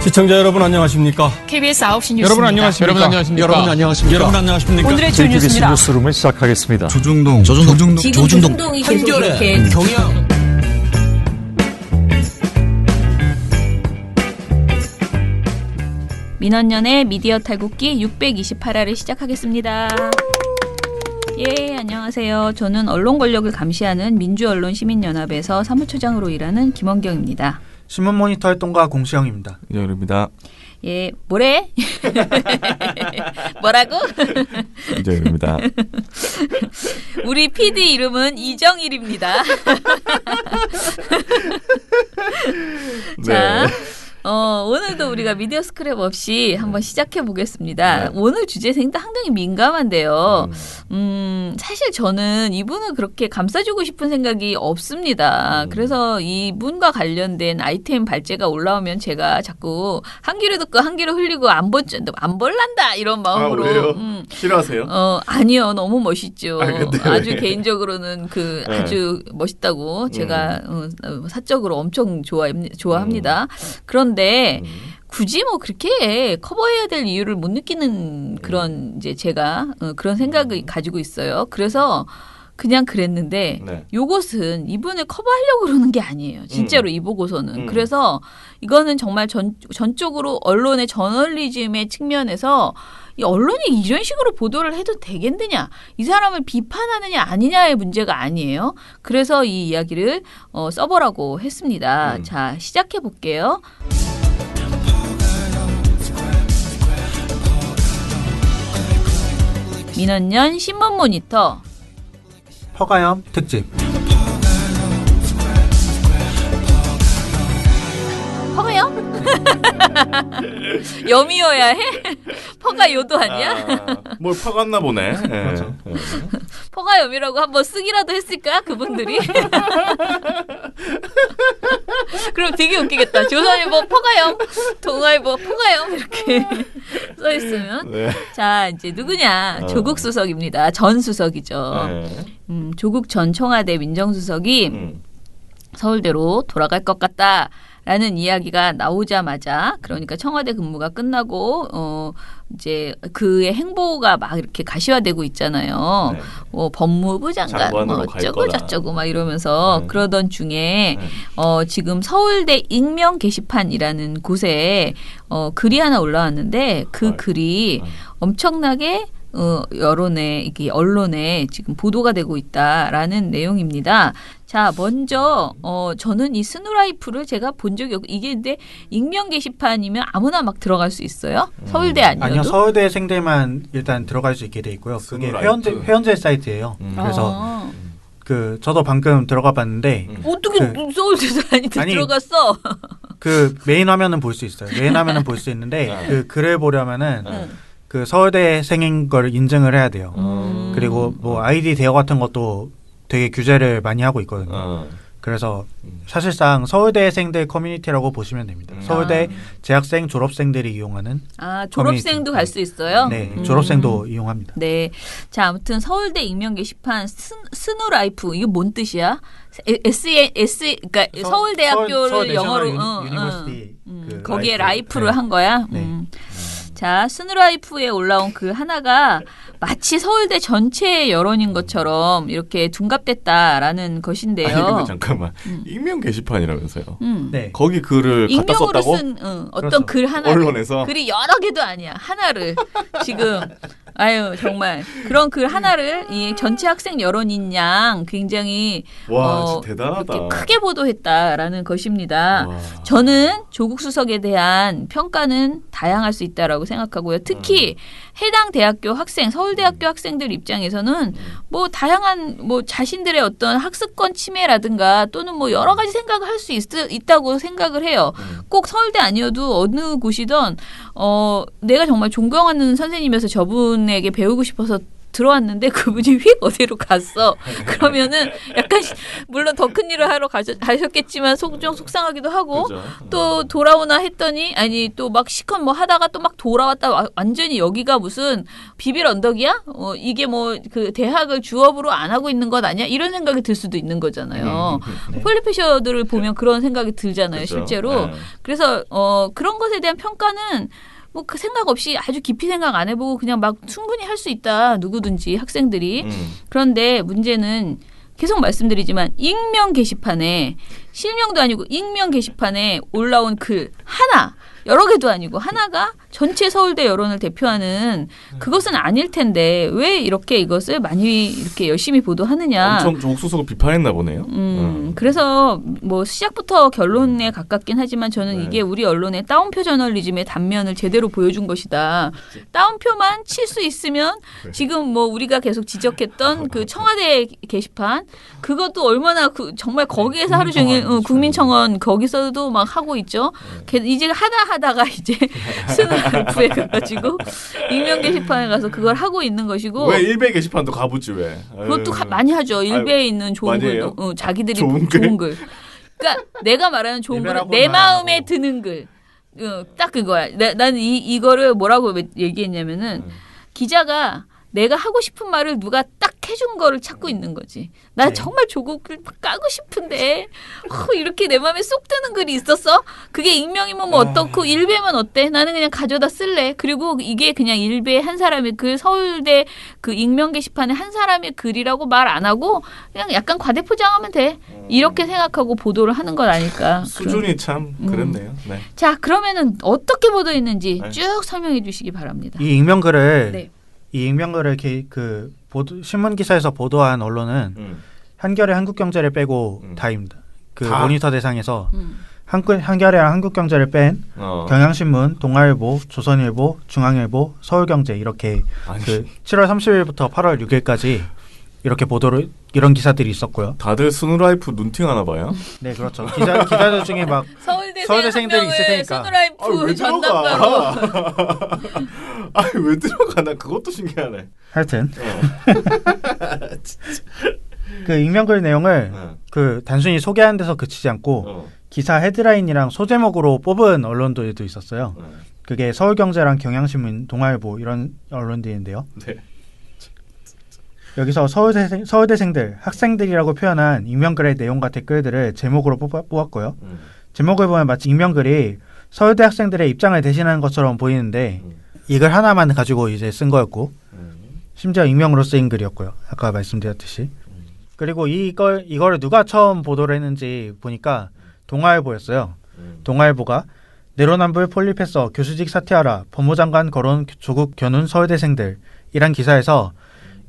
시청자 여러분 안녕하십니까? KBS 9시 뉴스. 여러분 안녕하십니까? 여러분 안녕하십니까? 여러분 안녕하십니까? 여러분 안녕하십니까? 오늘의 주요 KBS 뉴스입니다. 뉴스룸을 시작하겠습니다. 조중동 지금 조중동이 계속 이렇게 경영 민원연의 미디어 탈곡기 628화를 시작하겠습니다. 예, 안녕하세요. 저는 언론 권력을 감시하는 민주언론시민연합에서 사무처장으로 일하는 김원경입니다. 신문 모니터 활동가 공시영입니다. 이정입니다. 예, 뭐래? 뭐라고? 이정입니다. 우리 PD 이름은 이정일입니다. 자, 오늘도 우리가 미디어 스크랩 없이 한번 시작해 보겠습니다. 네. 오늘 주제 상당히 민감한데요. 사실 저는 이분을 그렇게 감싸주고 싶은 생각이 없습니다. 그래서 이분과 관련된 아이템 발제가 올라오면 제가 자꾸 한 귀로 듣고 한 귀로 흘리고 안 볼란다 이런 마음으로. 왜요? 싫어하세요? 아니요, 너무 멋있죠. 근데 아주 왜? 개인적으로는 네. 아주 멋있다고 제가 사적으로 엄청 좋아합니다. 그런데 굳이 뭐 그렇게 커버해야 될 이유를 못 느끼는 그런 이제 제가 그런 생각을 가지고 있어요. 그래서 그냥 그랬는데 네. 요것은 이분을 커버하려고 그러는 게 아니에요. 진짜로 이 보고서는. 그래서 이거는 정말 전적으로 언론의 저널리즘의 측면에서 이 언론이 이런 식으로 보도를 해도 되겠느냐, 이 사람을 비판하느냐 아니냐의 문제가 아니에요. 그래서 이 이야기를 써보라고 했습니다. 자, 시작해 볼게요. 민원연 신문 모니터. 허가염 특집. 퍼가요? 염이어야 해? 퍼가 요도 아니야? 뭘 퍼갔나 보네. 네. 퍼가 염이라고 한번 쓰기라도 했을까? 그분들이? 그럼 되게 웃기겠다. 조선일보 퍼가염, 동아일보 퍼가염 이렇게 써있으면. 네. 자, 이제 누구냐? 조국 수석입니다. 전 수석이죠. 네. 조국 전 청와대 민정수석이 서울대로 돌아갈 것 같다라는 이야기가 나오자마자, 그러니까 청와대 근무가 끝나고 이제 그의 행보가 막 이렇게 가시화되고 있잖아요. 네. 법무부 장관 뭐 장관으로 갈 어쩌고 거다. 저쩌고 막 이러면서 그러던 중에 지금 서울대 익명 게시판이라는 곳에 글이 하나 올라왔는데 그 글이 엄청나게 여론에, 이게 언론에 지금 보도가 되고 있다라는 내용입니다. 자, 먼저 저는 이 스누라이프를 제가 본 적이 없고, 이게 근데 익명 게시판이면 아무나 막 들어갈 수 있어요? 서울대 아니어도? 아니요, 서울대생들만 일단 들어갈 수 있게 돼 있고요. 그게 스누라이프. 회원제 사이트예요. 그래서 저도 방금 들어가 봤는데 어떻게 서울대도 아닌데 아니, 들어갔어? 그 메인 화면은 볼 수 있어요. 메인 화면은 볼 수 있는데 그 글을 보려면은 그 서울대생인 걸 인증을 해야 돼요. 그리고 뭐 아이디 대여 같은 것도 되게 규제를 많이 하고 있거든요. 그래서 사실상 서울대생들 커뮤니티라고 보시면 됩니다. 서울대 재학생, 졸업생들이 이용하는. 졸업생도 갈 수 있어요? 네, 졸업생도 이용합니다. 네. 자, 아무튼 서울대 익명 게시판 스누라이프, 이게 뭔 뜻이야? 그러니까 서울대학교를 영어로 유니버시티 거기에 라이프를 한 거야? 네. 자, 스누라이프에 올라온 그 하나가 마치 서울대 전체의 여론인 것처럼 이렇게 둔갑됐다라는 것인데요. 아니 근데 잠깐만. 익명 게시판이라면서요. 네. 거기 글을 갖다 익명으로 썼다고? 쓴 어떤 그렇죠. 글 하나를, 언론에서? 글이 여러 개도 아니야, 하나를 지금 아유 정말 그런 글 하나를 이 전체 학생 여론인 양 굉장히 와, 진짜 대단하다. 이렇게 크게 보도했다라는 것입니다. 와. 저는 조국 수석에 대한 평가는 다양할 수 있다라고 생각하고요. 특히 해당 대학교 학생, 서울대학교 학생들 입장에서는 뭐 다양한 뭐 자신들의 어떤 학습권 침해라든가 또는 뭐 여러 가지 생각을 할 수 있다고 생각을 해요. 꼭 서울대 아니어도 어느 곳이든 내가 정말 존경하는 선생님이어서 저분에게 배우고 싶어서 들어왔는데 그분이 휙 어디로 갔어. 그러면은 약간 물론 더 큰 일을 하러 가셨겠지만 속상하기도 하고 그죠? 또 돌아오나 했더니 아니 또 막 시컨 뭐 하다가 또 막 돌아왔다 완전히 여기가 무슨 비빌 언덕이야? 이게 뭐 그 대학을 주업으로 안 하고 있는 것 아니야? 이런 생각이 들 수도 있는 거잖아요. 네. 폴리피셔들을 보면 그런 생각이 들잖아요, 그죠? 실제로. 네. 그래서 그런 것에 대한 평가는 뭐 그 생각 없이 아주 깊이 생각 안 해보고 그냥 막 충분히 할 수 있다. 누구든지 학생들이. 그런데 문제는 계속 말씀드리지만 익명 게시판에 실명도 아니고 익명 게시판에 올라온 글 하나 여러 개도 아니고 하나가 전체 서울대 여론을 대표하는 그것은 아닐 텐데 왜 이렇게 이것을 많이 이렇게 열심히 보도하느냐. 엄청 옥수수가 비판했나 보네요. 그래서 뭐 시작부터 결론에 가깝긴 하지만 저는 네. 이게 우리 언론의 따옴표 저널리즘의 단면을 제대로 보여준 것이다. 따옴표만 칠 수 있으면 네. 지금 뭐 우리가 계속 지적했던 그 청와대 게시판 그것도 얼마나 정말 거기에서 하루 종일 국민청원 거기서도 막 하고 있죠. 이제 하다가 이제 스누라이프에 가가지고 익명 게시판에 가서 그걸 하고 있는 것이고 왜 일베 게시판도 가보지 왜? 그것도 많이 하죠. 일베에 있는 좋은 많이 글, 해요? 자기들이 좋은 좋은 글. 그러니까 내가 말하는 좋은 글은 일베라고는 내 마음에 하고. 드는 글. 딱 그거야. 나는 이거를 뭐라고 얘기했냐면은 기자가 내가 하고 싶은 말을 누가 딱 해준 거를 찾고 있는 거지. 나 네. 정말 조국을 까고 싶은데 이렇게 내 마음에 쏙 드는 글이 있었어? 그게 익명이면 뭐 어떻고 일베면 어때? 나는 그냥 가져다 쓸래. 그리고 이게 그냥 일베 한 사람의 글 서울대 그 익명 게시판에 한 사람의 글이라고 말 안 하고 그냥 약간 과대포장하면 돼. 이렇게 생각하고 보도를 하는 것 아닐까. 수준이 참 그랬네요. 네. 자 그러면은 어떻게 보도했는지 네. 쭉 설명해 주시기 바랍니다. 이 익명글을 네. 그 신문 기사에서 보도한 언론은 한겨레 한국경제를 빼고 다입니다. 그 다? 모니터 대상에서 음. 한겨레랑 한국경제를 뺀 어. 경향신문, 동아일보, 조선일보, 중앙일보, 서울경제 이렇게 아니. 그 7월 30일부터 8월 6일까지 이렇게 보도를 이런 기사들이 있었고요. 다들 스누라이프 눈팅하나 봐요. 네, 그렇죠. 기자들 중에 막 서울대생들이 있을 테니까. 스누라이프 왜 전담가로. 들어가? 아니 왜 들어가? 나 그것도 신기하네. 하여튼 그 익명글 내용을 그 단순히 소개하는 데서 그치지 않고 기사 헤드라인이랑 소제목으로 뽑은 언론들도 있었어요. 그게 서울경제랑 경향신문, 동아일보 이런 언론들인데요. 네. 여기서 서울대생들, 학생들이라고 표현한 익명글의 내용과 댓글들을 제목으로 뽑았고요. 제목을 보면 마치 익명글이 서울대 학생들의 입장을 대신하는 것처럼 보이는데 이걸 하나만 가지고 이제 쓴 거였고 심지어 익명으로 쓰인 글이었고요. 아까 말씀드렸듯이. 그리고 이거를 누가 처음 보도를 했는지 보니까 동아일보였어요. 동아일보가 내로남불 폴리패서 교수직 사퇴하라 법무장관 거론 조국 겨눈 서울대생들 이란 기사에서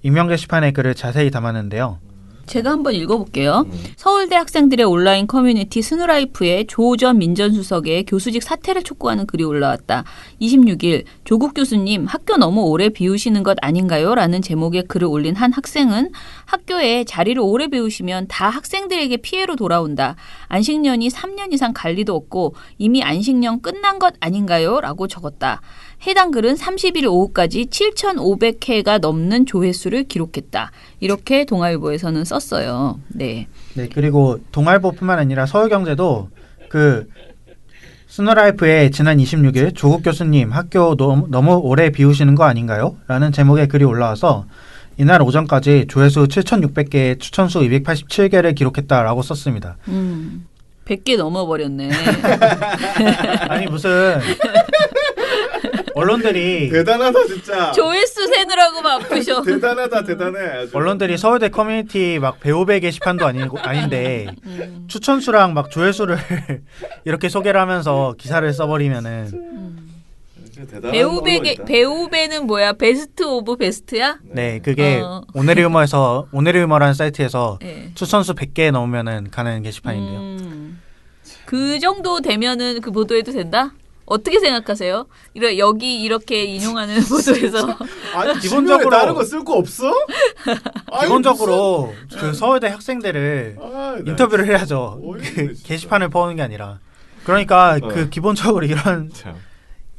익명 게시판의 글을 자세히 담았는데요. 제가 한번 읽어볼게요. 서울대 학생들의 온라인 커뮤니티 스누라이프에 조전 민전수석의 교수직 사퇴를 촉구하는 글이 올라왔다. 26일 조국 교수님 학교 너무 오래 비우시는 것 아닌가요? 라는 제목의 글을 올린 한 학생은 학교에 자리를 오래 비우시면 다 학생들에게 피해로 돌아온다. 안식년이 3년 이상 갈 리도 없고 이미 안식년 끝난 것 아닌가요? 라고 적었다. 해당 글은 30일 오후까지 7,500회가 넘는 조회수를 기록했다. 이렇게 동아일보에서는 썼어요. 네. 네, 그리고 동아일보뿐만 아니라 서울경제도 그 스노라이프에 지난 26일 조국 교수님 학교 너무 오래 비우시는 거 아닌가요? 라는 제목의 글이 올라와서 이날 오전까지 조회수 7,600개, 추천수 287개를 기록했다라고 썼습니다. 100개 넘어버렸네. 아니 무슨 언론들이 대단하다 진짜. 조회수 세느라고 바쁘셔. 대단하다 대단해. 아주. 언론들이 서울대 커뮤니티 막 배우배 게시판도 아닌데 추천수랑 막 조회수를 이렇게 소개를 하면서 기사를 써버리면은 배우배는 뭐야? 베스트 오브 베스트야? 네 그게 오늘의 유머라는 사이트에서 네. 추천수 100개 넘으면은 가는 게시판인데요. 그 정도 되면은 그 보도해도 된다? 어떻게 생각하세요? 여기 이렇게 인용하는 보도에서 아니 기본적으로 다른 거 쓸 거 없어? 기본적으로 그 서울대 학생들을 인터뷰를 해야죠. 어이없네, 그 진짜. 게시판을 퍼오는 게 아니라. 그러니까 그 기본적으로 이런 참.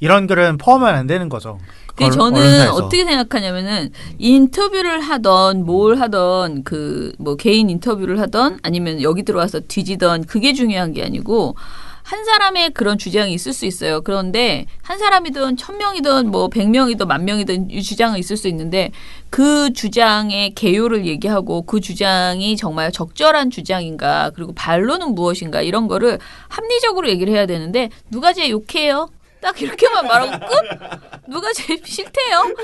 이런 글은 포함하면 안 되는 거죠. 근데 저는 언론사에서. 어떻게 생각하냐면은 인터뷰를 하던 뭘 하던 그 뭐 개인 인터뷰를 하던 아니면 여기 들어와서 뒤지던 그게 중요한 게 아니고 한 사람의 그런 주장이 있을 수 있어요. 그런데 한 사람이든 1000명이든 뭐 100명이든 10,000명이든 이 주장은 있을 수 있는데 그 주장의 개요를 얘기하고 그 주장이 정말 적절한 주장인가 그리고 반론은 무엇인가 이런 거를 합리적으로 얘기를 해야 되는데 누가 제 욕해요? 딱 이렇게만 말하고 끝? 누가 제일 싫대요?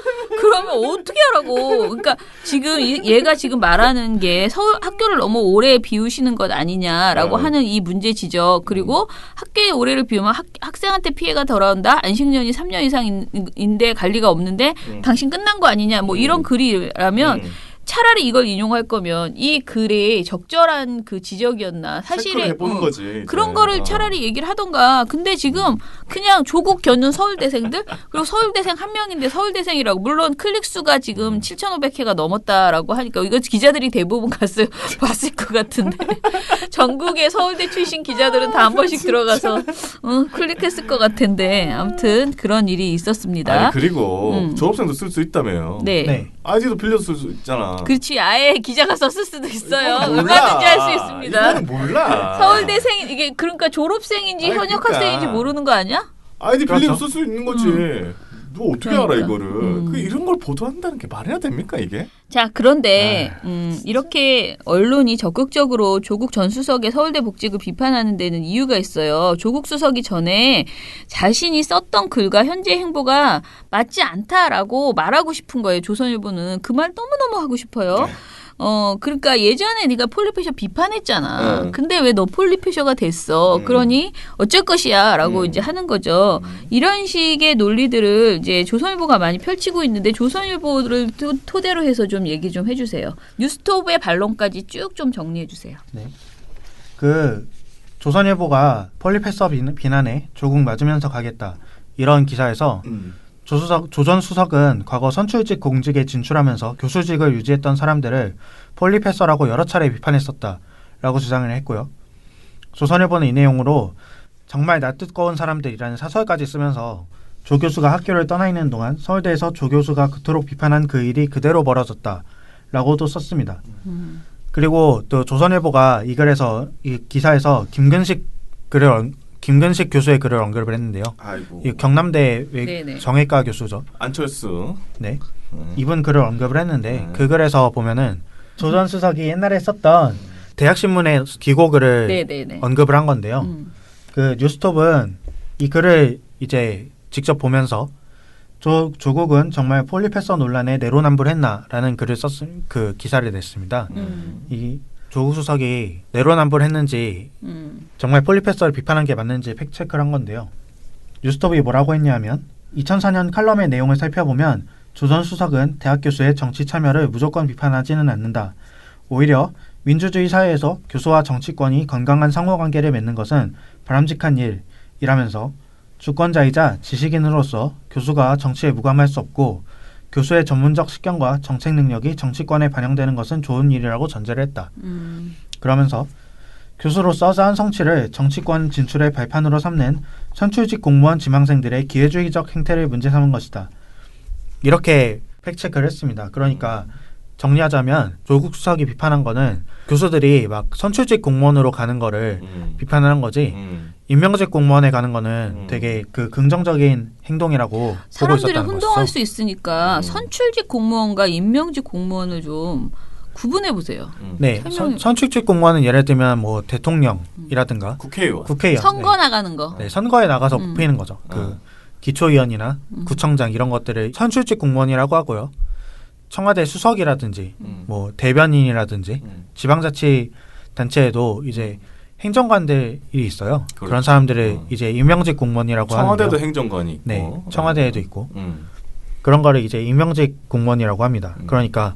그러면 어떻게 하라고? 그러니까 지금 얘가 지금 말하는 게 서울 학교를 너무 오래 비우시는 것 아니냐라고 하는 이 문제 지적 그리고 학교에 오래를 비우면 학생한테 피해가 덜어온다. 안식년이 3년 이상인데 관리가 없는데 당신 끝난 거 아니냐? 뭐 이런 글이라면 차라리 이걸 인용할 거면 이 글이 적절한 그 지적이었나 사실에 해보는 거지, 이제. 그런 거를 차라리 얘기를 하던가. 근데 지금 그냥 조국 견눈 서울대생들 그리고 서울대생 한 명인데 서울대생이라고 물론 클릭 수가 지금 7,500회가 넘었다라고 하니까 이거 기자들이 대부분 봤을 것 같은데 전국의 서울대 출신 기자들은 다 한 번씩 들어가서 클릭했을 것 같은데 아무튼 그런 일이 있었습니다. 아니, 그리고 졸업생도 쓸 수 있다며요. 네. 아이디도 빌려서 쓸 수 있잖아. 그렇지 아예 기자가 썼을 수도 있어요. 이건 몰라. 얼마든지 할 수 있습니다. 이건 몰라. 서울대생 이게 그러니까 졸업생인지 아니, 현역 그러니까. 학생인지 모르는 거 아니야? 아이디 빌리고 그렇죠. 쓸 수 있는 거지. 누가 어떻게 그러니까. 알아 이거를? 이런 걸 보도한다는 게 말해야 됩니까 이게? 자 그런데 이렇게 언론이 적극적으로 조국 전 수석의 서울대 복직을 비판하는 데는 이유가 있어요. 조국 수석이 전에 자신이 썼던 글과 현재 행보가 맞지 않다라고 말하고 싶은 거예요. 조선일보는 그 말 너무너무 하고 싶어요. 그러니까 예전에 네가 폴리페셔 비판했잖아. 근데 왜 너 폴리페셔가 됐어? 그러니 어쩔 것이야라고 이제 하는 거죠. 이런 식의 논리들을 이제 조선일보가 많이 펼치고 있는데 조선일보를 토대로 해서 좀 얘기 좀 해주세요. 뉴스톱의 반론까지 쭉 좀 정리해 주세요. 네. 그 조선일보가 폴리페서 비난에 조국 맞으면서 가겠다 이런 기사에서 조 전 수석은 과거 선출직 공직에 진출하면서 교수직을 유지했던 사람들을 폴리페서라고 여러 차례 비판했었다라고 주장을 했고요. 조선일보는 이 내용으로 정말 낯뜨거운 사람들이라는 사설까지 쓰면서 조 교수가 학교를 떠나 있는 동안 서울대에서 조 교수가 그토록 비판한 그 일이 그대로 벌어졌다라고도 썼습니다. 그리고 또 조선일보가 이 글에서 이 기사에서 김근식 교수의 글을 언급을 했는데요. 아이고. 이 경남대 네네. 정외과 교수죠. 안철수. 네. 이분 글을 언급을 했는데 그 글에서 보면은 조 전 수석이 옛날에 썼던 대학신문의 기고글을 네네네. 언급을 한 건데요. 그 뉴스톱은 이 글을 이제 직접 보면서 조국은 정말 폴리페서 논란에 내로남불했나라는 글을 그 기사를 냈습니다. 이 조국 수석이 내로남불했는지 정말 폴리페서를 비판한 게 맞는지 팩트체크를 한 건데요. 뉴스톱이 뭐라고 했냐면 2004년 칼럼의 내용을 살펴보면 조 전 수석은 대학 교수의 정치 참여를 무조건 비판하지는 않는다. 오히려 민주주의 사회에서 교수와 정치권이 건강한 상호관계를 맺는 것은 바람직한 일이라면서 주권자이자 지식인으로서 교수가 정치에 무감할 수 없고 교수의 전문적 식견과 정책 능력이 정치권에 반영되는 것은 좋은 일이라고 전제를 했다. 그러면서 교수로서 쌓은 성취를 정치권 진출의 발판으로 삼는 선출직 공무원 지망생들의 기회주의적 행태를 문제 삼은 것이다. 이렇게 팩트체크를 했습니다. 그러니까 정리하자면 조국 수석이 비판한 거는 교수들이 막 선출직 공무원으로 가는 거를 비판을 한 거지 임명직 공무원에 가는 거는 되게 그 긍정적인 행동이라고 보고 사람들이 있었다는 혼동할 것이죠. 수 있으니까 선출직 공무원과 임명직 공무원을 좀 구분해 보세요. 네, 선출직 공무원은 예를 들면 뭐 대통령이라든가 국회의원. 국회의원, 선거 나가는 거. 네, 선거에 나가서 뽑히는 거죠. 그 기초의원이나 구청장 이런 것들을 선출직 공무원이라고 하고요. 청와대 수석이라든지 뭐 대변인이라든지 지방자치 단체에도 이제 행정관들이 있어요. 그렇죠. 그런 사람들을 이제 임명직 공무원이라고 청와대도 하는데요. 행정관이 있고. 네, 청와대에도 있고 그런 거를 이제 임명직 공무원이라고 합니다. 그러니까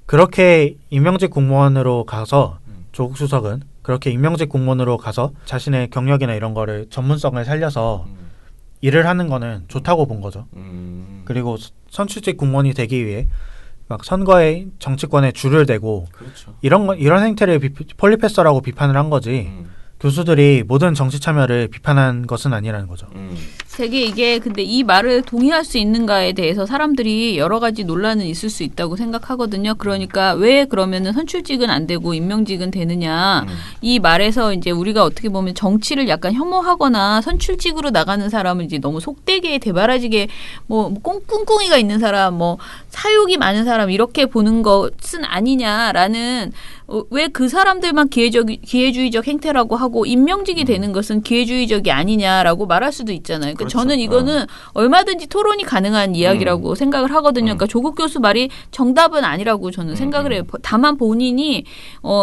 그렇게 임명직 공무원으로 가서 조국 수석은 그렇게 임명직 공무원으로 가서 자신의 경력이나 이런 거를 전문성을 살려서 일을 하는 거는 좋다고 본 거죠. 그리고 선출직 공무원이 되기 위해 막 선거에 정치권에 줄을 대고 그렇죠. 이런 행태를 폴리페서라고 비판을 한 거지 교수들이 모든 정치 참여를 비판한 것은 아니라는 거죠. 되게 이게 근데 이 말을 동의할 수 있는가에 대해서 사람들이 여러 가지 논란은 있을 수 있다고 생각하거든요. 그러니까 왜 그러면은 선출직은 안 되고 임명직은 되느냐. 이 말에서 이제 우리가 어떻게 보면 정치를 약간 혐오하거나 선출직으로 나가는 사람을 이제 너무 속되게 대바라지게 뭐 꿍꿍이가 있는 사람, 뭐 사욕이 많은 사람 이렇게 보는 것은 아니냐라는 왜 그 사람들만 기회주의적 행태라고 하고 임명직이 되는 것은 기회주의적이 아니냐라고 말할 수도 있잖아요. 그러니까 그렇죠. 저는 이거는 얼마든지 토론이 가능한 이야기라고 생각을 하거든요. 그러니까 조국 교수 말이 정답은 아니라고 저는 생각을 해요. 다만 본인이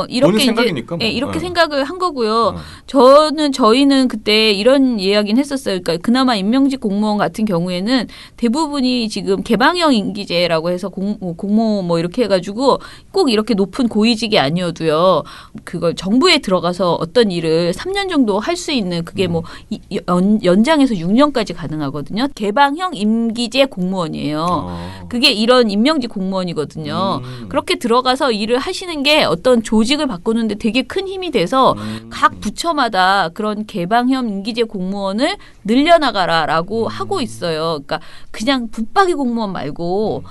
이렇게 본인 이제 생각이니까 뭐. 예, 이렇게 생각을 한 거고요. 저희는 그때 이런 이야기는 했었어요. 그러니까 그나마 임명직 공무원 같은 경우에는 대부분이 지금 개방형 임기제라고 해서 공모 뭐 이렇게 해가지고 꼭 이렇게 높은 고위직이 아니어도요. 그걸 정부에 들어가서 어떤 일을 3년 정도 할 수 있는 그게 뭐 연장해서 6년까지 가능하거든요. 개방형 임기제 공무원이에요. 그게 이런 임명직 공무원이거든요. 그렇게 들어가서 일을 하시는 게 어떤 조직을 바꾸는데 되게 큰 힘이 돼서 각 부처마다 그런 개방형 임기제 공무원을 늘려나가라라고 하고 있어요. 그러니까 그냥 붙박이 공무원 말고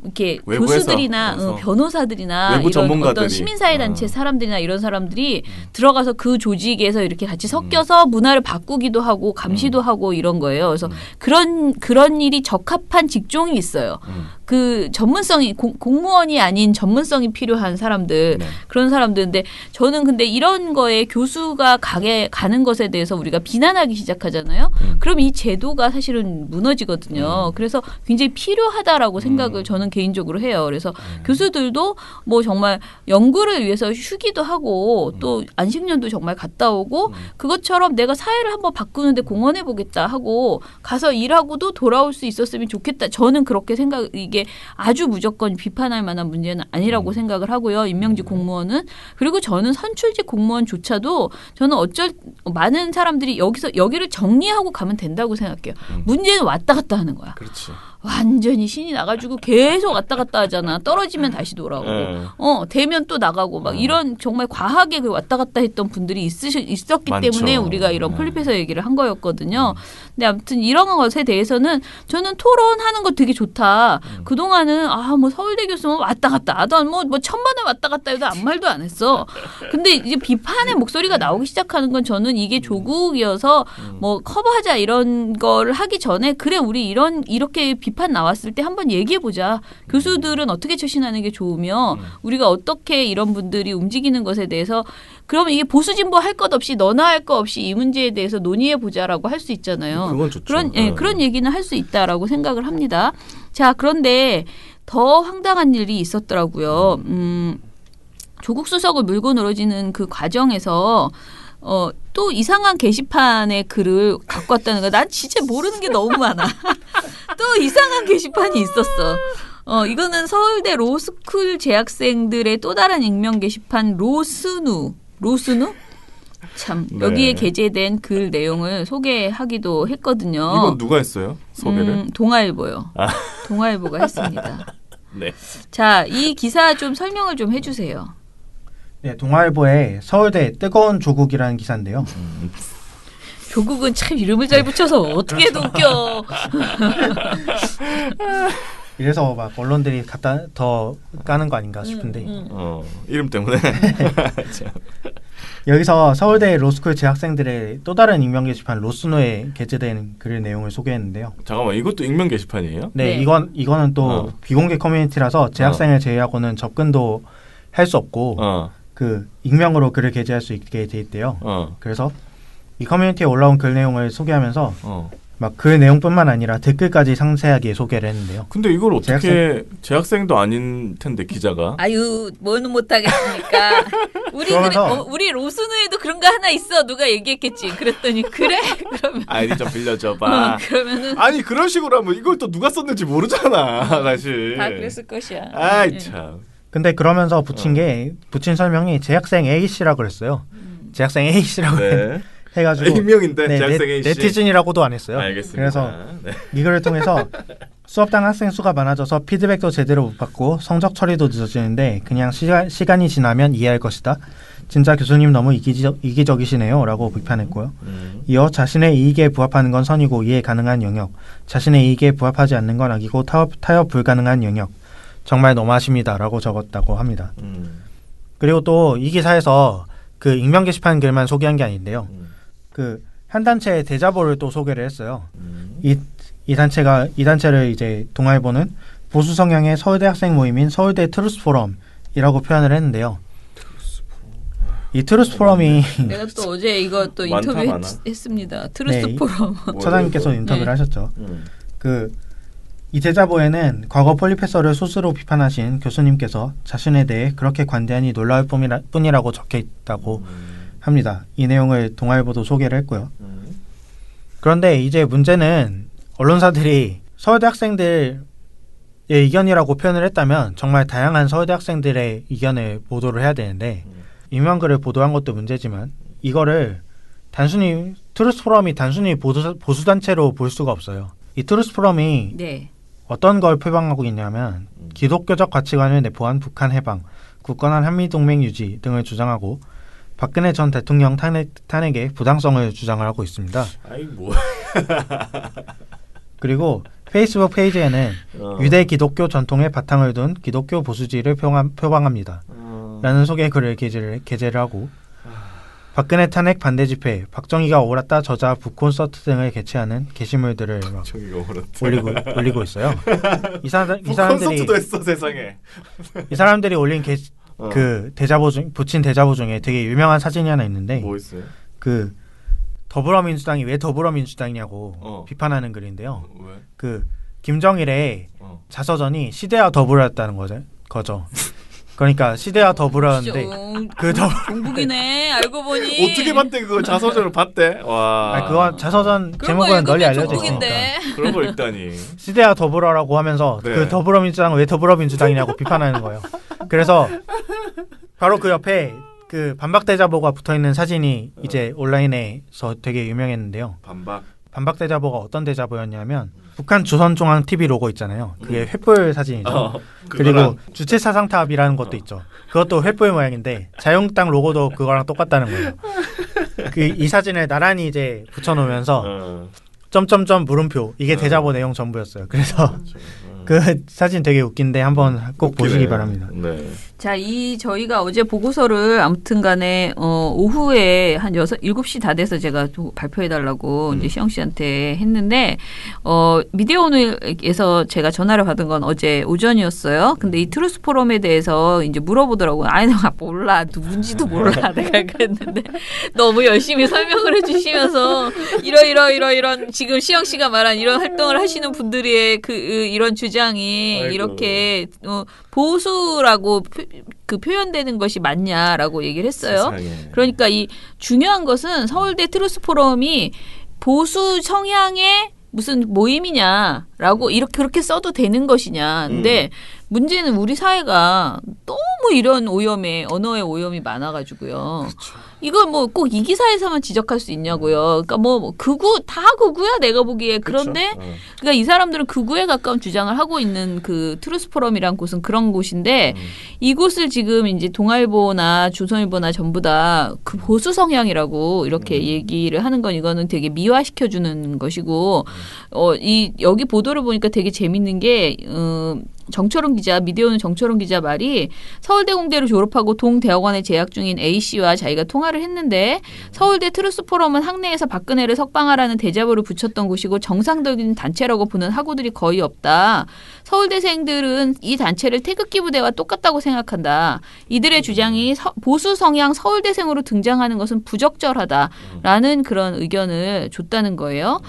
이렇게 외부에서, 교수들이나 변호사들이나 외부 이런 전문가들이. 어떤 시민사회단체 사람들이나 이런 사람들이 들어가서 그 조직에서 이렇게 같이 섞여서 문화를 바꾸기도 하고 감시도 하고 이런 거예요. 그래서 그런 일이 적합한 직종이 있어요. 그 전문성이 공무원이 아닌 전문성이 필요한 사람들 네. 그런 사람들인데 저는 근데 이런 거에 교수가 가는 것에 대해서 우리가 비난하기 시작하잖아요. 그럼 이 제도가 사실은 무너지거든요. 그래서 굉장히 필요하다라고 생각을 저는 개인적으로 해요. 그래서 교수들도 뭐 정말 연구를 위해서 휴기도 하고 또 안식년도 정말 갔다 오고 그것처럼 내가 사회를 한번 바꾸는데 공헌해 보겠다 하고 가서 일하고도 돌아올 수 있었으면 좋겠다. 저는 그렇게 이게 아주 무조건 비판할 만한 문제는 아니라고 생각을 하고요. 임명직 공무원은. 그리고 저는 선출직 공무원조차도 저는 많은 사람들이 여기를 정리하고 가면 된다고 생각해요. 문제는 왔다 갔다 하는 거야. 그렇지. 완전히 신이 나가지고 계속 왔다 갔다 하잖아. 떨어지면 다시 돌아오고, 되면 또 나가고 막 이런 정말 과하게 그 왔다 갔다 했던 분들이 있었기 많죠. 때문에 우리가 이런 폴립해서 얘기를 한 거였거든요. 근데 아무튼 이런 것에 대해서는 저는 토론하는 거 되게 좋다. 그 동안은 뭐 서울대 교수는 왔다 갔다 하던 뭐 천번에 왔다 갔다 해도 아무 말도 안 했어. 근데 이제 비판의 목소리가 나오기 시작하는 건 저는 이게 조국이어서 뭐 커버하자 이런 걸 하기 전에 그래 우리 이렇게 비판 나왔을 때 한번 얘기해 보자. 교수들은 어떻게 처신하는 게 좋으며 우리가 어떻게 이런 분들이 움직이는 것에 대해서 그러면 이게 보수 진보 할 것 없이 너나 할 것 없이 이 문제에 대해서 논의해 보자라고 할 수 있잖아요. 그건 좋죠. 그런 얘기는 할 수 있다라고 생각을 합니다. 자, 그런데 더 황당한 일이 있었더라고요. 조국 수석을 물고 늘어지는 그 과정에서 또 이상한 게시판의 글을 갖고 왔다는 거야. 난 진짜 모르는 게 너무 많아. 또 이상한 게시판이 있었어. 이거는 서울대 로스쿨 재학생들의 또 다른 익명 게시판 로스누? 참 네. 여기에 게재된 글 내용을 소개하기도 했거든요. 이건 누가 했어요? 소개를? 동아일보요. 동아일보가 했습니다. 네. 자, 이 기사 좀 설명을 좀 해주세요. 네, 동아일보의 서울대 뜨거운 조국이라는 기사인데요. 조국은 참 이름을 잘 붙여서 어떻게 해도 웃겨. 이래서 막 언론들이 갖다 더 까는 거 아닌가 싶은데 이름 때문에. 여기서 서울대 로스쿨 재학생들의 또 다른 익명 게시판 로스노에 게재된 글 내용을 소개했는데요. 잠깐만, 이것도 익명 게시판이에요? 네, 네. 이거는 또 비공개 커뮤니티라서 재학생을 제외하고는 접근도 할 수 없고 그 익명으로 글을 게재할 수 있게 돼 있대요. 그래서 이 커뮤니티에 올라온 글 내용을 소개하면서 막 그 내용뿐만 아니라 댓글까지 상세하게 소개를 했는데요. 근데 이걸 어떻게 재학생도 아닌 텐데 기자가. 아유, 뭐는 못하겠습니까? 우리 로스누에도 그런 거 하나 있어. 누가 얘기했겠지. 그랬더니 그래? 그러면 아이디 좀 빌려줘봐. 그러면은 아니 그런 식으로 하면 이걸 또 누가 썼는지 모르잖아 사실. 다 그랬을 것이야. 아이 참. 근데 그러면서 붙인 설명이 재학생 A 씨라고 그랬어요. 재학생 A 씨라고 네. 해가지고 익명인데 네, 재학생 A 씨. 네티즌이라고도 안 했어요. 알겠습니다. 그래서 네. 이 글을 통해서 수업당 학생 수가 많아져서 피드백도 제대로 못 받고 성적 처리도 늦어지는데 그냥 시간이 지나면 이해할 것이다. 진짜 교수님 너무 이기적이시네요 라고 비판했고요. 이어 자신의 이익에 부합하는 건 선이고 이해 가능한 영역, 자신의 이익에 부합하지 않는 건 악이고 타협 불가능한 영역, 정말 너무하십니다 라고 적었다고 합니다. 그리고 또 이 기사에서 그 익명 게시판 글만 소개한 게 아닌데요. 그 한 단체의 대자보를 또 소개를 했어요. 이 단체를 이제 동아일보는 보수 성향의 서울대 학생 모임인 서울대 트루스 포럼이라고 표현을 했는데요. 이 트루스 포럼이 내가 또 어제 이거 또 많다, 인터뷰 많아. 했습니다. 트루스 네. 포럼. 처장님께서 인터뷰를 네. 하셨죠. 이 대자보에는 과거 폴리페서를 소스로 비판하신 교수님께서 자신에 대해 그렇게 관대하니 놀라울 뿐이라고 적혀 있다고 합니다. 이 내용을 동아일보도 소개를 했고요. 그런데 이제 문제는 언론사들이 서울대 학생들의 의견이라고 표현을 했다면 정말 다양한 서울대 학생들의 의견을 보도를 해야 되는데 익명글을 보도한 것도 문제지만 이거를 단순히 트루스 포럼이 단순히 보수단체로 볼 수가 없어요. 이 트루스 포럼이 네. 어떤 걸 표방하고 있냐면 기독교적 가치관을 내포한 북한 해방, 굳건한 한미동맹 유지 등을 주장하고 박근혜 전 대통령 탄핵의 부당성을 주장을 하고 있습니다. 아이 뭐. 그리고 페이스북 페이지에는 유대 기독교 전통의 바탕을 둔 기독교 보수지를 표방합니다. 라는 소개 글을 게재를 하고 박근혜 탄핵 반대 집회, 박정희가 옳았다 저자 북콘서트 등을 개최하는 게시물들을 막 올리고 있어요. 이 사람들이 콘서트도 했어 세상에. 이 사람들이 올린 그 대자보 붙인 대자보 중에 되게 유명한 사진이 하나 있는데 뭐 있어요? 그 더불어민주당이 왜 더불어민주당이냐고 비판하는 글인데요. 왜? 그 김정일의 자서전이 시대와 더불어였다는 거죠. 그러니까 시대와 더불어였는데 그 공북이네. 알고 보니. 어떻게 봤대 그거 자서전을 봤대? 와. 그거 자서전 그런 거 제목은 널리 읽으면 알려져 있으니까 종북인데. 그런 걸 읽다니. 시대와 더불어라고 하면서 네. 그 더불어민주당은 왜 더불어민주당이냐고 비판하는 거예요. 그래서 바로 그 옆에 그 반박 대자보가 붙어 있는 사진이 이제 온라인에서 되게 유명했는데요. 반박 대자보가 어떤 대자보였냐면 북한 조선중앙TV 로고 있잖아요. 그게 횃불 사진이죠. 그리고 주체사상탑이라는 것도 있죠. 그것도 횃불 모양인데 자유한국당 로고도 그거랑 똑같다는 거예요. 이 사진을 나란히 이제 붙여놓으면서 점점점 물음표 이게 대자보 내용 전부였어요. 그래서 그 사진 되게 웃긴데 한번 꼭 보시기 바랍니다. 네. 자, 저희가 어제 보고서를 아무튼 간에 오후에 한 7시 다 돼서 제가 발표해달라고 이제 시영 씨한테 했는데 미디어 오늘에서 제가 전화를 받은 건 어제 오전이었어요. 근데 이 트루스 포럼에 대해서 이제 물어보더라고요. 아니, 내가 몰라. 누군지도 몰라. 내가 그랬는데 너무 열심히 설명을 해주시면서 이런 지금 시영 씨가 말한 이런 활동을 하시는 분들의 이런 주장이 아이고. 이렇게 보수라고 표현되는 것이 맞냐라고 얘기를 했어요. 세상에. 그러니까 이 중요한 것은 서울대 트루스 포럼이 보수 성향의 무슨 모임이냐라고 그렇게 써도 되는 것이냐. 근데 문제는 우리 사회가 너무 이런 언어의 오염이 많아가지고요. 그렇죠. 이걸 뭐 꼭 이 기사에서만 지적할 수 있냐고요. 그러니까 다 극우야 내가 보기에. 그런데 그러니까 이 사람들은 극우에 가까운 주장을 하고 있는 그 트루스 포럼이란 곳은 그런 곳인데 이곳을 지금 이제 동아일보나 조선일보나 전부 다 그 보수 성향이라고 이렇게 얘기를 하는 건 이거는 되게 미화시켜주는 것이고 여기 보도를 보니까 되게 재밌는 게 정철훈 기자, 미디어오늘 정철훈 기자 말이 서울대 공대를 졸업하고 동대학원에 재학 중인 A씨와 자기가 통화를 했는데 서울대 트루스 포럼은 학내에서 박근혜를 석방하라는 대자보를 붙였던 곳이고 정상적인 단체라고 보는 학우들이 거의 없다. 서울대생들은 이 단체를 태극기 부대와 똑같다고 생각한다. 이들의 주장이 보수 성향 서울대생으로 등장하는 것은 부적절하다라는 그런 의견을 줬다는 거예요.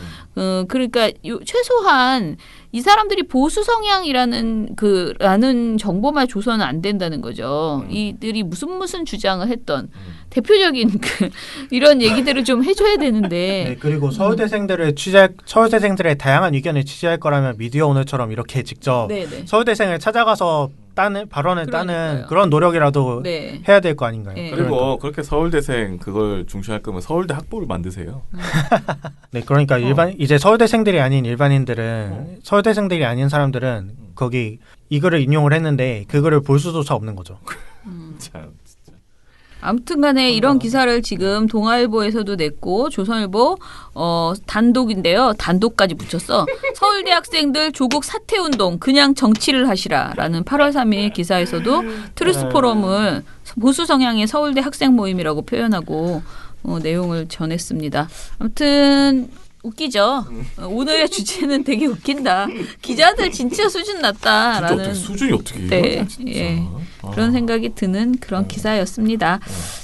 그러니까 최소한 이 사람들이 보수 성향이라는 라는 정보만 줘서는 안 된다는 거죠. 이들이 무슨 주장을 했던 대표적인 이런 얘기들을 좀 해줘야 되는데. 네, 그리고 서울대생들의 다양한 의견을 취재할 거라면 미디어 오늘처럼 이렇게 직접 네네. 서울대생을 찾아가서 발언을 따는 그러니까요. 그런 노력이라도 네. 해야 될 거 아닌가요? 네. 그리고 그렇게 서울대생 그걸 중시할 거면 서울대 학부를 만드세요. 네, 그러니까 이제 서울대생들이 아닌 일반인들은 서울대생들이 아닌 사람들은 거기 이 글을 인용을 했는데 그 글을 볼 수조차 없는 거죠. 참 진짜. 아무튼간에 이런 기사를 지금 동아일보에서도 냈고 조선일보 단독인데요. 단독까지 붙였어. 서울대 학생들 조국 사퇴운동 그냥 정치를 하시라라는 8월 3일 기사에서도 트루스 포럼을 보수 성향의 서울대 학생 모임이라고 표현하고 내용을 전했습니다. 아무튼 웃기죠. 오늘의 주제는 되게 웃긴다. 기자들 진짜 수준 낮다라는. 진짜 수준이 어떻게 네, 이러냐 진짜. 예. 그런 생각이 드는 그런 기사였습니다.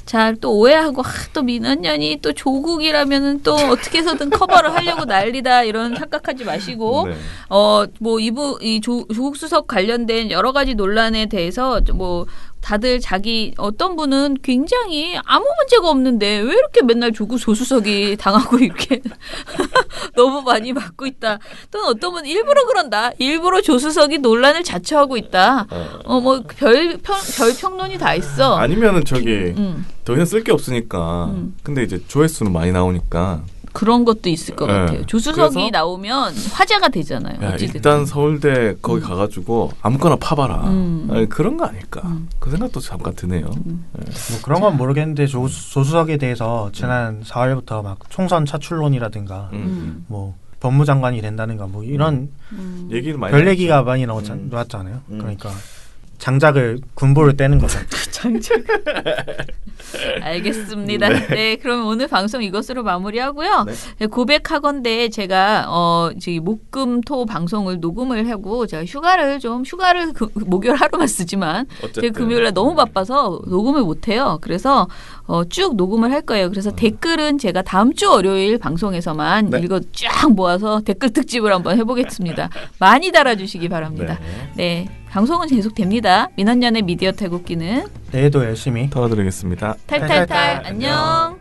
자, 또 오해하고 또 민원연이 또 조국이라면은 또 어떻게 해서든 커버를 하려고 난리다 이런 착각하지 마시고 네. 조국 수석 관련된 여러 가지 논란에 대해서 뭐 다들 어떤 분은 굉장히 아무 문제가 없는데 왜 이렇게 맨날 조국 조수석이 당하고 이렇게 너무 많이 받고 있다. 또는 어떤 분은 일부러 그런다. 일부러 조수석이 논란을 자초하고 있다. 뭐 별 평론이 다 있어. 아니면은 저기 더 이상 쓸 게 없으니까. 근데 이제 조회수는 많이 나오니까. 그런 것도 있을 것 네. 같아요. 조수석이 그래서? 나오면 화제가 되잖아요. 야, 어찌됐든. 일단 서울대 거기 가가지고 아무거나 파봐라. 아니, 그런 거 아닐까. 그 생각도 잠깐 드네요. 네. 뭐 그런 건 모르겠는데 조수석에 대해서 지난 4월부터 막 총선 차출론이라든가 뭐 법무장관이 된다든가 뭐 이런 얘기는 많이 별 얘기가 많이 나왔잖아요. 그러니까 장작을 군보를 떼는 거죠. 알겠습니다. 네, 그럼 오늘 방송 이것으로 마무리하고요. 네, 고백하건대 제가 저기 목금토 방송을 녹음을 하고 제가 휴가를 목요일 하루만 쓰지만 제가 금요일에 너무 바빠서 녹음을 못해요. 그래서 쭉 녹음을 할 거예요. 그래서 댓글은 제가 다음 주 월요일 방송에서만 읽어 쫙 모아서 댓글 특집을 한번 해보겠습니다. 많이 달아주시기 바랍니다. 네, 방송은 계속 됩니다. 민원연의 미디어 태국기는 내일도 열심히 도와드리겠습니다. 탈탈탈 안녕.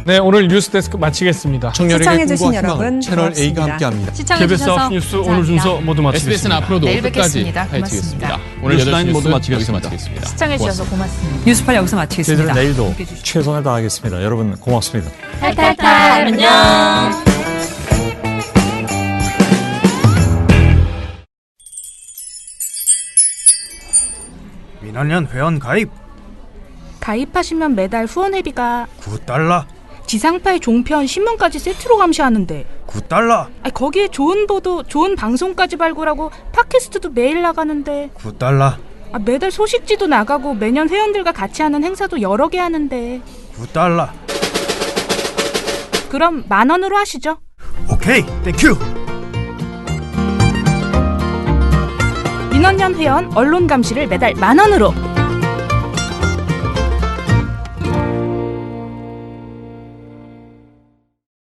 네, 오늘 뉴스데스크 마치겠습니다. 청년에게 시청해주신 꿈과 희망을 여러분 채널 A가 고맙습니다. 함께합니다. KBS 시청해주셔서 9시 뉴스 오늘 순서 모두 마치겠습니다. SBS는 앞으로도 내일 끝까지 뵙겠습니다. 파헤치겠습니다. 고맙습니다. 오늘 뉴스 8시 모두 뉴스 마치겠습니다. 여기서 마치겠습니다. 시청해주셔서 고맙습니다. 뉴스팔 여기서 마치겠습니다. 저희들은 내일도 최선을 다하겠습니다. 여러분 고맙습니다. 탈탈탈 안녕. 민원연 회원 가입 가입하시면 매달 후원회비가 9달러 지상파의 종편 신문까지 세트로 감시하는데 9달러 거기에 좋은 보도 좋은 방송까지 발굴하고 팟캐스트도 매일 나가는데 9달러 매달 소식지도 나가고 매년 회원들과 같이 하는 행사도 여러 개 하는데 9달러 그럼 10,000원으로 하시죠. 오케이 땡큐 민원연 회원 언론 감시를 매달 10,000원으로